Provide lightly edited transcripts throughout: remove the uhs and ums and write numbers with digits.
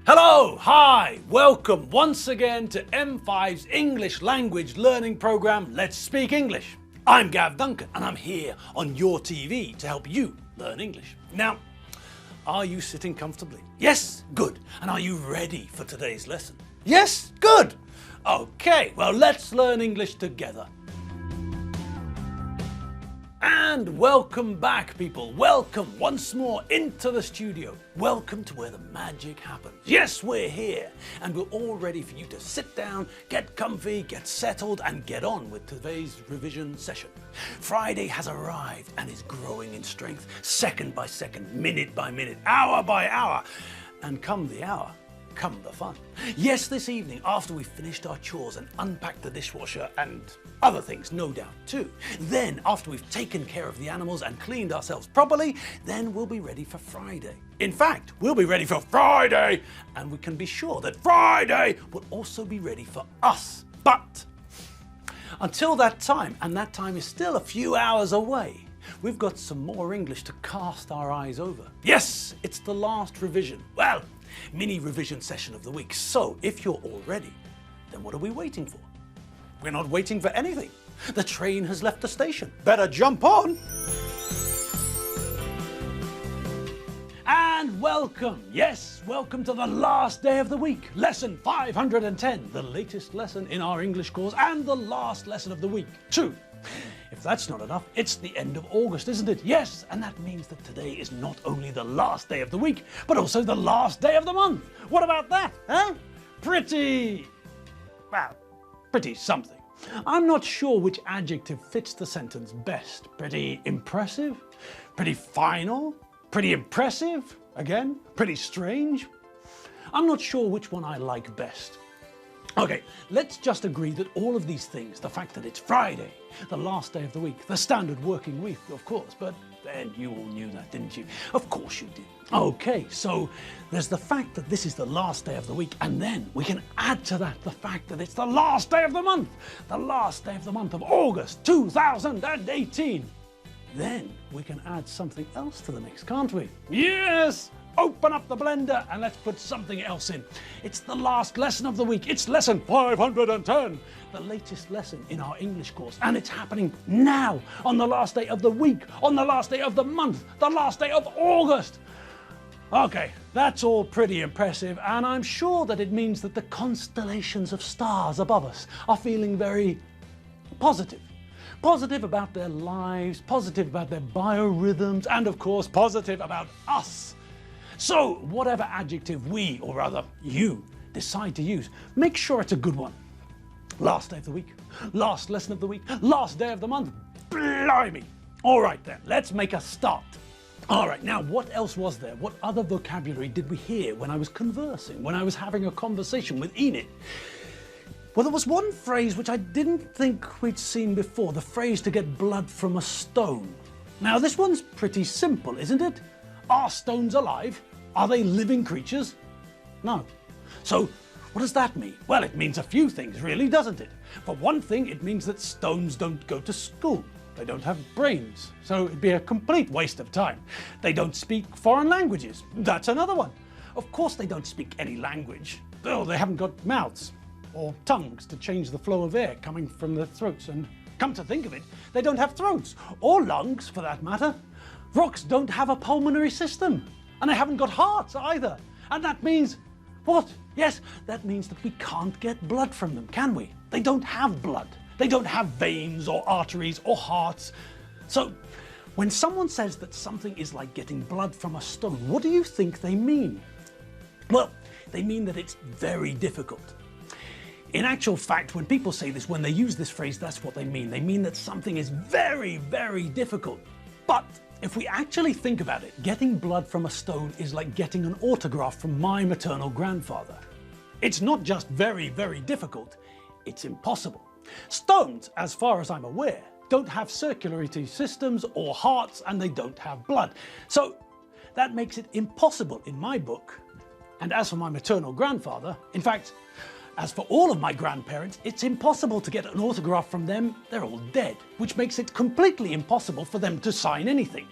Hello, hi, welcome once again to M5's English language learning program, Let's Speak English. I'm Gav Duncan and I'm here on your TV to help you learn English. Now, are you sitting comfortably? Yes, good. And are you ready for today's lesson? Yes, good. Okay, well, let's learn English together. And welcome back, people. Welcome once more into the studio. Welcome to where the magic happens. Yes, we're here, and we're all ready for you to sit down, get comfy, get settled, and get on with today's revision session. Friday has arrived and is growing in strength, second by second, minute by minute, hour by hour. And come the hour, come the fun. Yes, this evening, after we've finished our chores and unpacked the dishwasher and other things, no doubt, too. Then, after we've taken care of the animals and cleaned ourselves properly, then we'll be ready for Friday. In fact, we'll be ready for Friday, and we can be sure that Friday will also be ready for us. But until that time, and that time is still a few hours away, we've got some more English to cast our eyes over. Yes, it's the last revision. Well, mini revision session of the week. So if you're all ready, then what are we waiting for? We're not waiting for anything. The train has left the station. Better jump on. And welcome, yes, welcome to the last day of the week. Lesson 510, the latest lesson in our English course and the last lesson of the week, too. If that's not enough, it's the end of August, isn't it? Yes, and that means that today is not only the last day of the week, but also the last day of the month. What about that, huh? Pretty something. I'm not sure which adjective fits the sentence best. Pretty impressive? Pretty final? Pretty impressive? Again, pretty strange? I'm not sure which one I like best. Okay, let's just agree that all of these things, the fact that it's Friday, the last day of the week, the standard working week, of course, but then you all knew that, didn't you? Of course you did. Okay, so there's the fact that this is the last day of the week, and then we can add to that the fact that it's the last day of the month, the last day of the month of August 2018. Then we can add something else to the mix, can't we? Yes! Open up the blender and let's put something else in. It's the last lesson of the week. It's lesson 510, the latest lesson in our English course. And it's happening now, on the last day of the week, on the last day of the month, the last day of August. Okay, that's all pretty impressive, and I'm sure that it means that the constellations of stars above us are feeling very positive. Positive about their lives, positive about their biorhythms, and of course, positive about us. So, whatever adjective we, or rather you, decide to use, make sure it's a good one. Last day of the week, last lesson of the week, last day of the month, blimey! All right then, let's make a start. All right, now what else was there? What other vocabulary did we hear when I was conversing, when I was having a conversation with Enid? Well, there was one phrase which I didn't think we'd seen before, the phrase to get blood from a stone. Now this one's pretty simple, isn't it? Are stones alive? Are they living creatures? No. So what does that mean? Well, it means a few things really, doesn't it? For one thing, it means that stones don't go to school. They don't have brains, so it'd be a complete waste of time. They don't speak foreign languages. That's another one. Of course they don't speak any language. Oh, they haven't got mouths or tongues to change the flow of air coming from their throats. And come to think of it, they don't have throats, or lungs for that matter. Rocks don't have a pulmonary system, and they haven't got hearts either. And that means, what? Yes, that means that we can't get blood from them, can we? They don't have blood. They don't have veins or arteries or hearts. So, when someone says that something is like getting blood from a stone, what do you think they mean? Well, they mean that it's very difficult. In actual fact, when people say this, when they use this phrase, that's what they mean. They mean that something is very, very difficult. But if we actually think about it, getting blood from a stone is like getting an autograph from my maternal grandfather. It's not just very, very difficult, it's impossible. Stones, as far as I'm aware, don't have circulatory systems or hearts, and they don't have blood. So that makes it impossible in my book. And as for my maternal grandfather, in fact, as for all of my grandparents, it's impossible to get an autograph from them. They're all dead, which makes it completely impossible for them to sign anything.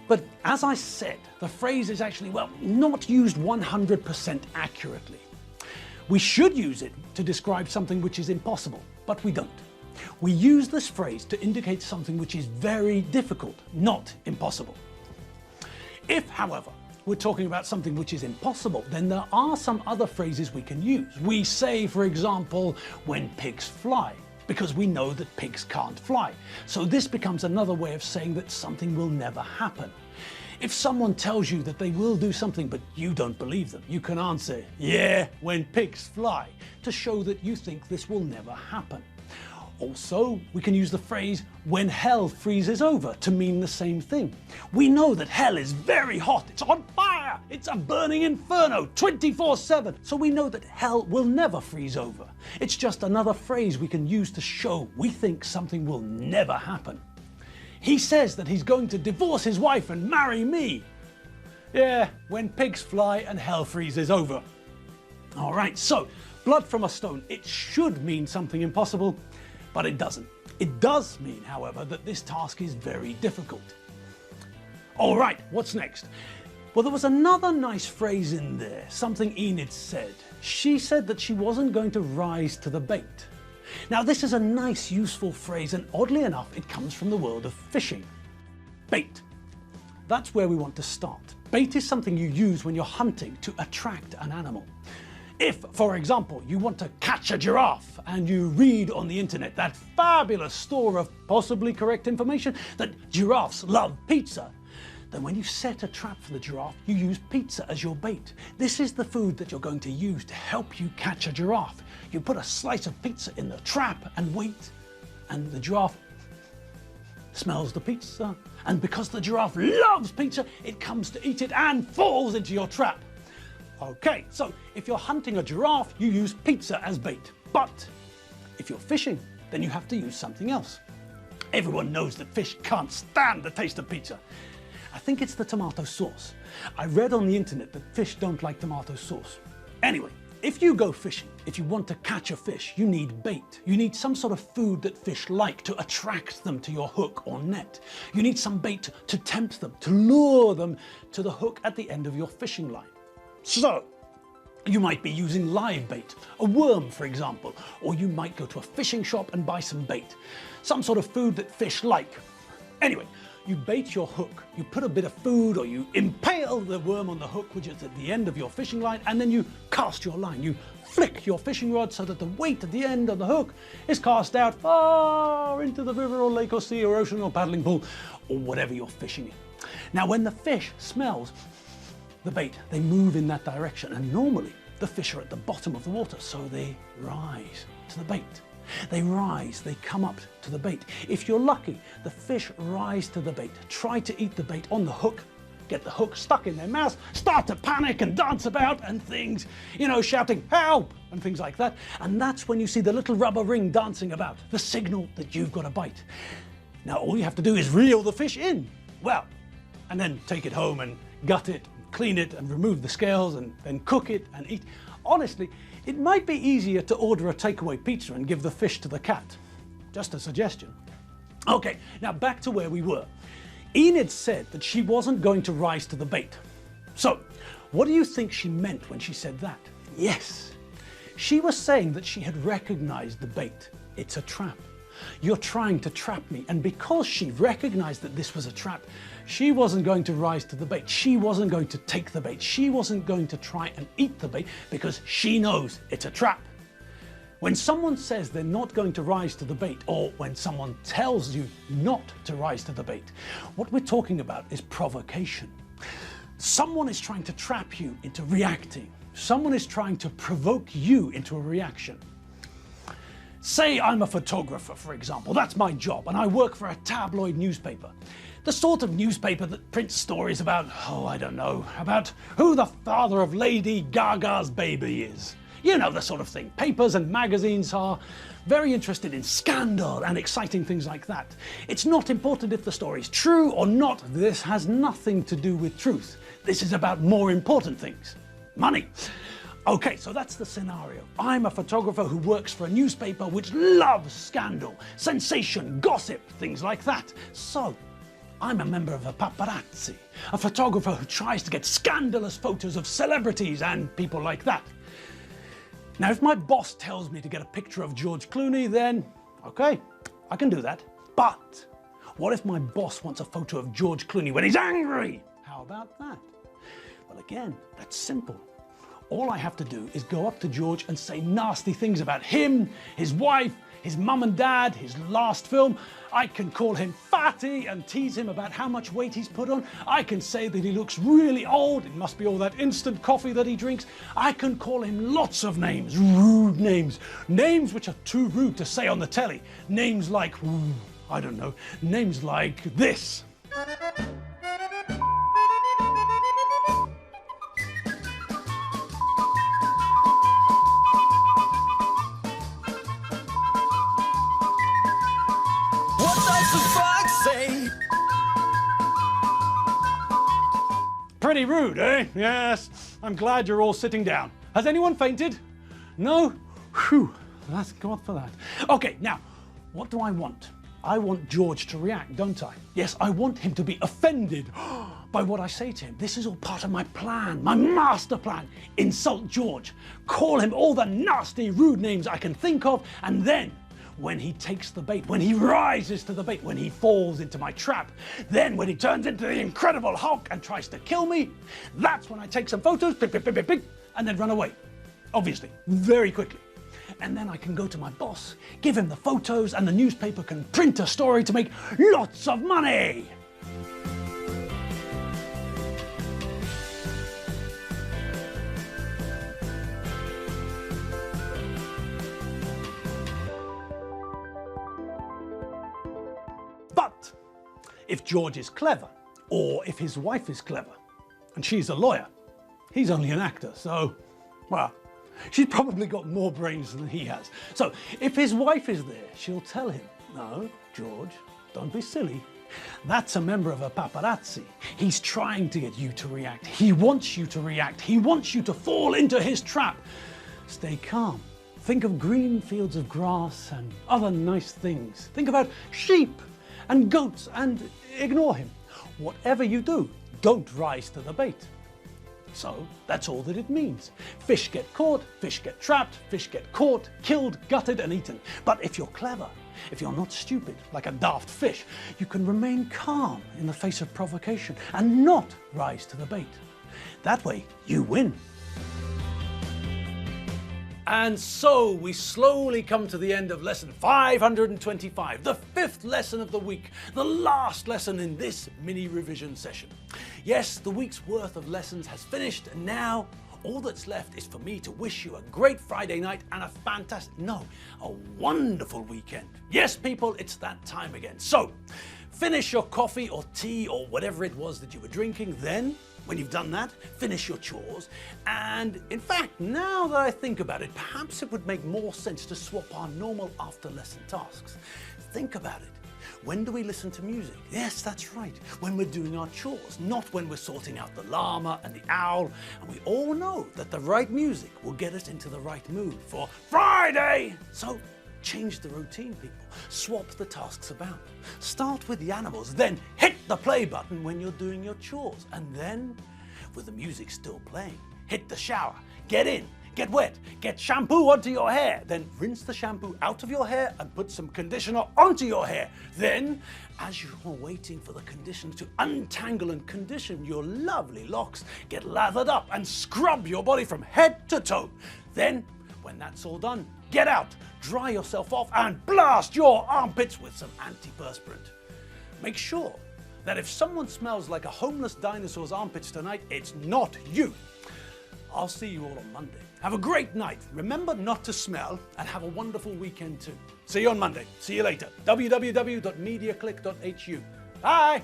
But as I said, the phrase is actually, well, not used 100% accurately. We should use it to describe something which is impossible, but we don't. We use this phrase to indicate something which is very difficult, not impossible. If, however, we're talking about something which is impossible, then there are some other phrases we can use. We say, for example, when pigs fly, because we know that pigs can't fly. So this becomes another way of saying that something will never happen. If someone tells you that they will do something but you don't believe them, you can answer, yeah, when pigs fly, to show that you think this will never happen. Also, we can use the phrase, when hell freezes over, to mean the same thing. We know that hell is very hot, it's on fire, it's a burning inferno, 24/7. So we know that hell will never freeze over. It's just another phrase we can use to show we think something will never happen. He says that he's going to divorce his wife and marry me. Yeah, when pigs fly and hell freezes over. All right, so blood from a stone, it should mean something impossible, but it doesn't. It does mean, however, that this task is very difficult. All right, what's next? Well, there was another nice phrase in there, something Enid said. She said that she wasn't going to rise to the bait. Now, this is a nice, useful phrase, and oddly enough, it comes from the world of fishing. Bait. That's where we want to start. Bait is something you use when you're hunting to attract an animal. If, for example, you want to catch a giraffe and you read on the internet that fabulous store of possibly correct information that giraffes love pizza, then when you set a trap for the giraffe, you use pizza as your bait. This is the food that you're going to use to help you catch a giraffe. You put a slice of pizza in the trap and wait, and the giraffe smells the pizza. And because the giraffe loves pizza, it comes to eat it and falls into your trap. Okay, so if you're hunting a giraffe, you use pizza as bait. But if you're fishing, then you have to use something else. Everyone knows that fish can't stand the taste of pizza. I think it's the tomato sauce. I read on the internet that fish don't like tomato sauce. Anyway, if you go fishing, if you want to catch a fish, you need bait. You need some sort of food that fish like to attract them to your hook or net. You need some bait to tempt them, to lure them to the hook at the end of your fishing line. So, you might be using live bait, a worm for example, or you might go to a fishing shop and buy some bait, some sort of food that fish like. Anyway, you bait your hook, you put a bit of food or you impale the worm on the hook which is at the end of your fishing line, and then you cast your line. You flick your fishing rod so that the weight at the end of the hook is cast out far into the river or lake or sea or ocean or paddling pool or whatever you're fishing in. Now when the fish smells the bait, they move in that direction, and normally the fish are at the bottom of the water, so they rise to the bait. They rise, they come up to the bait. If you're lucky, the fish rise to the bait, try to eat the bait on the hook, get the hook stuck in their mouth, start to panic and dance about and things, shouting help and things like that. And that's when you see the little rubber ring dancing about, the signal that you've got a bite. Now all you have to do is reel the fish in. Well, and then take it home and gut it, clean it and remove the scales and then cook it and eat. Honestly, it might be easier to order a takeaway pizza and give the fish to the cat. Just a suggestion. Okay, now back to where we were. Enid said that she wasn't going to rise to the bait. So, what do you think she meant when she said that? Yes, she was saying that she had recognized the bait. It's a trap. You're trying to trap me. And because she recognized that this was a trap, she wasn't going to rise to the bait. She wasn't going to take the bait. She wasn't going to try and eat the bait because she knows it's a trap. When someone says they're not going to rise to the bait, or when someone tells you not to rise to the bait, what we're talking about is provocation. Someone is trying to trap you into reacting. Someone is trying to provoke you into a reaction. Say I'm a photographer, for example. That's my job, and I work for a tabloid newspaper. The sort of newspaper that prints stories about, about who the father of Lady Gaga's baby is. You know, the sort of thing. Papers and magazines are very interested in scandal and exciting things like that. It's not important if the story's true or not. This has nothing to do with truth. This is about more important things. Money. Okay, so that's the scenario. I'm a photographer who works for a newspaper which loves scandal, sensation, gossip, things like that. So, I'm a member of a paparazzi, a photographer who tries to get scandalous photos of celebrities and people like that. Now, if my boss tells me to get a picture of George Clooney, then okay, I can do that. But what if my boss wants a photo of George Clooney when he's angry? How about that? Well, again, that's simple. All I have to do is go up to George and say nasty things about him, his wife, his mum and dad, his last film. I can call him fatty and tease him about how much weight he's put on. I can say that he looks really old. It must be all that instant coffee that he drinks. I can call him lots of names, rude names. Names which are too rude to say on the telly. Names like, I don't know, names like this. Pretty rude, eh? Yes. I'm glad you're all sitting down. Has anyone fainted? No? Whew. Thank God for that. Okay, now, what do I want? I want George to react, don't I? Yes, I want him to be offended by what I say to him. This is all part of my plan, my master plan. Insult George. Call him all the nasty, rude names I can think of, and then when he takes the bait, when he rises to the bait, when he falls into my trap, then when he turns into the Incredible Hulk and tries to kill me, that's when I take some photos, and then run away. Obviously, very quickly. And then I can go to my boss, give him the photos, and the newspaper can print a story to make lots of money. But if George is clever, or if his wife is clever, and she's a lawyer, he's only an actor, so, well, she's probably got more brains than he has. So if his wife is there, she'll tell him, no, George, don't be silly. That's a member of a paparazzi. He's trying to get you to react. He wants you to react. He wants you to fall into his trap. Stay calm. Think of green fields of grass and other nice things. Think about sheep and goats and ignore him. Whatever you do, don't rise to the bait. So that's all that it means. Fish get caught, fish get trapped, fish get caught, killed, gutted and eaten. But if you're clever, if you're not stupid like a daft fish, you can remain calm in the face of provocation and not rise to the bait. That way you win. And so we slowly come to the end of lesson 525, the 5th lesson of the week, the last lesson in this mini revision session. Yes, the week's worth of lessons has finished, and now all that's left is for me to wish you a great Friday night and a wonderful weekend. Yes, people, it's that time again. So finish your coffee or tea or whatever it was that you were drinking, then when you've done that, finish your chores. And in fact, now that I think about it, perhaps it would make more sense to swap our normal after-lesson tasks. Think about it. When do we listen to music? Yes, that's right. When we're doing our chores, not when we're sorting out the llama and the owl. And we all know that the right music will get us into the right mood for Friday. So change the routine, people. Swap the tasks about. Start with the animals, then hit the play button when you're doing your chores. And then, with the music still playing, hit the shower, get in, get wet, get shampoo onto your hair, then rinse the shampoo out of your hair and put some conditioner onto your hair. Then, as you're waiting for the conditioner to untangle and condition your lovely locks, get lathered up and scrub your body from head to toe. Then, when that's all done, get out, dry yourself off and blast your armpits with some antiperspirant. Make sure that if someone smells like a homeless dinosaur's armpits tonight, it's not you. I'll see you all on Monday. Have a great night. Remember not to smell, and have a wonderful weekend too. See you on Monday. See you later. www.mediaclick.hu. Bye.